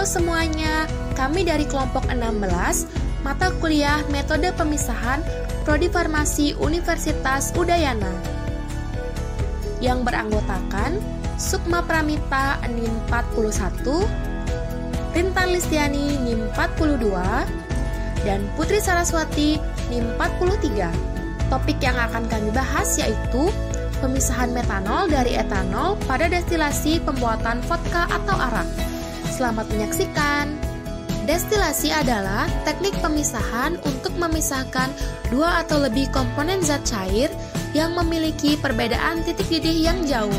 Halo semuanya, kami dari kelompok 16, mata kuliah Metode Pemisahan Prodi Farmasi Universitas Udayana, yang beranggotakan Sukma Pramita NIM 41, Rintan Listiani NIM 42, dan Putri Saraswati NIM 43. Topik yang akan kami bahas yaitu pemisahan metanol dari etanol pada destilasi pembuatan vodka atau arak. Selamat menyaksikan. Destilasi adalah teknik pemisahan untuk memisahkan dua atau lebih komponen zat cair yang memiliki perbedaan titik didih yang jauh.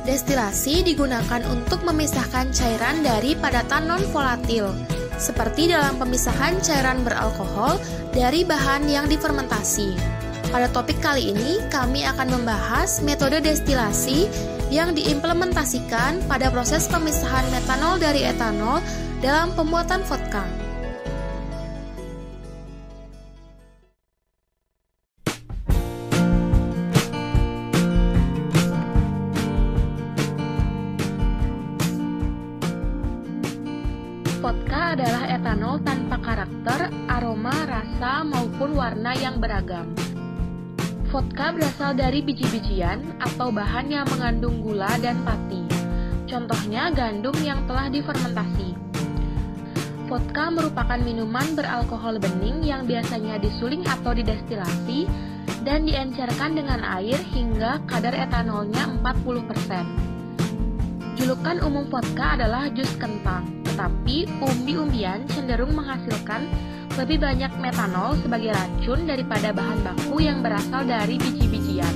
Destilasi digunakan untuk memisahkan cairan dari padatan non-volatil, seperti dalam pemisahan cairan beralkohol dari bahan yang difermentasi. Pada topik kali ini, kami akan membahas metode destilasi yang diimplementasikan pada proses pemisahan metanol dari etanol dalam pembuatan vodka. Vodka adalah etanol tanpa karakter, aroma, rasa, maupun warna yang beragam. Vodka berasal dari biji-bijian atau bahan yang mengandung gula dan pati. Contohnya gandum yang telah difermentasi. Vodka merupakan minuman beralkohol bening yang biasanya disuling atau didestilasi dan diencerkan dengan air hingga kadar etanolnya 40%. Julukan umum vodka adalah jus kentang, tetapi umbi-umbian cenderung menghasilkan lebih banyak metanol sebagai racun daripada bahan baku yang berasal dari biji-bijian.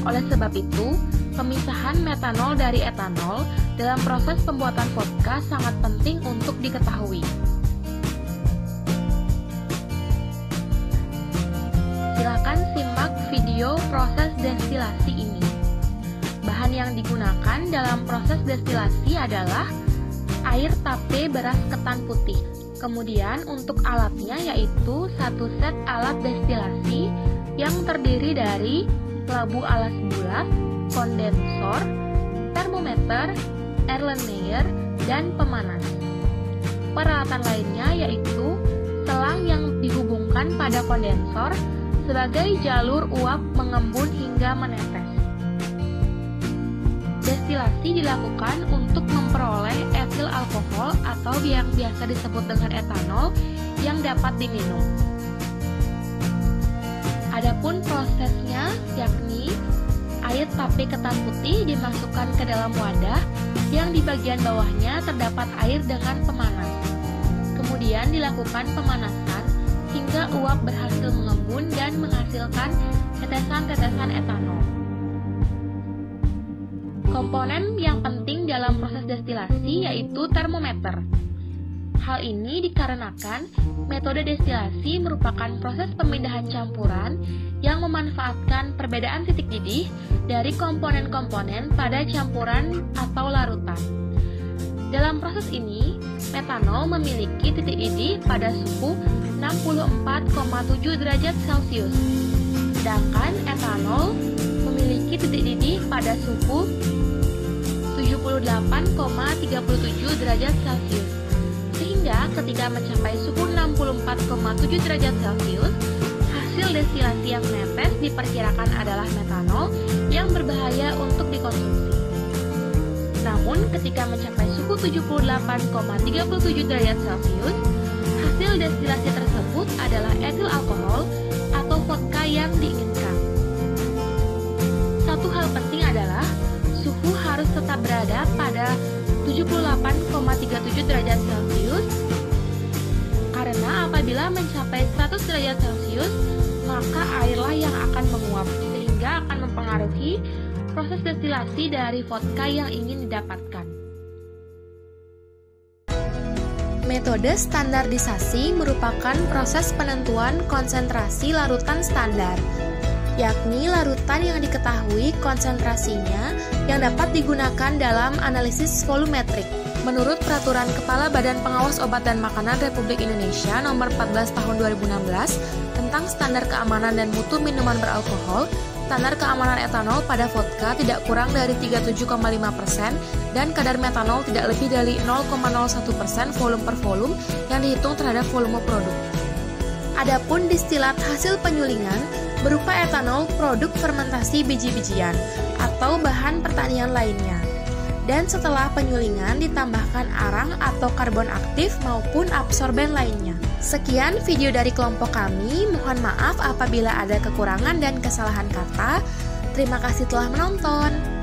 Oleh sebab itu, pemisahan metanol dari etanol dalam proses pembuatan vodka sangat penting untuk diketahui. Silakan simak video proses destilasi ini. Bahan yang digunakan dalam proses destilasi adalah air tape beras ketan putih. Kemudian untuk alatnya yaitu satu set alat destilasi yang terdiri dari labu alas bulat, kondensor, termometer, Erlenmeyer, dan pemanas. Peralatan lainnya yaitu selang yang dihubungkan pada kondensor sebagai jalur uap mengembun hingga menetes. Destilasi dilakukan untuk memperoleh etil alkohol atau yang biasa disebut dengan etanol yang dapat diminum. Adapun prosesnya yakni air tape ketan putih dimasukkan ke dalam wadah yang di bagian bawahnya terdapat air dengan pemanas. Kemudian dilakukan pemanasan hingga uap berhasil mengembun dan menghasilkan tetesan-tetesan etanol. Komponen yang penting dalam proses destilasi yaitu termometer. Hal ini dikarenakan metode destilasi merupakan proses pemindahan campuran yang memanfaatkan perbedaan titik didih dari komponen-komponen pada campuran atau larutan. Dalam proses ini, metanol memiliki titik didih pada suhu 64,7 derajat Celcius, sedangkan etanol memiliki titik didih pada suhu 78,37 derajat Celcius. Sehingga ketika mencapai suhu 64,7 derajat Celcius, hasil destilasi yang menetes diperkirakan adalah metanol yang berbahaya untuk dikonsumsi. Namun ketika mencapai suhu 78,37 derajat Celcius, hasil destilasi tersebut adalah etil alkohol atau vodka yang diinginkan. Satu hal penting adalah suhu harus tetap berada pada 78,37 derajat Celcius karena apabila mencapai 100 derajat Celcius maka airlah yang akan menguap sehingga akan mempengaruhi proses destilasi dari vodka yang ingin didapatkan. Metode standarisasi merupakan proses penentuan konsentrasi larutan standar, yakni larutan yang diketahui konsentrasinya yang dapat digunakan dalam analisis volumetrik. Menurut Peraturan Kepala Badan Pengawas Obat dan Makanan Republik Indonesia Nomor 14 Tahun 2016 tentang Standar Keamanan dan Mutu Minuman Beralkohol, Standar keamanan etanol pada vodka tidak kurang dari 37,5% dan kadar metanol tidak lebih dari 0,01% volume per volume yang dihitung terhadap volume produk. Adapun distilat hasil penyulingan berupa etanol produk fermentasi biji-bijian atau bahan pertanian lainnya. Dan setelah penyulingan ditambahkan arang atau karbon aktif maupun absorben lainnya. Sekian video dari kelompok kami, mohon maaf apabila ada kekurangan dan kesalahan kata. Terima kasih telah menonton.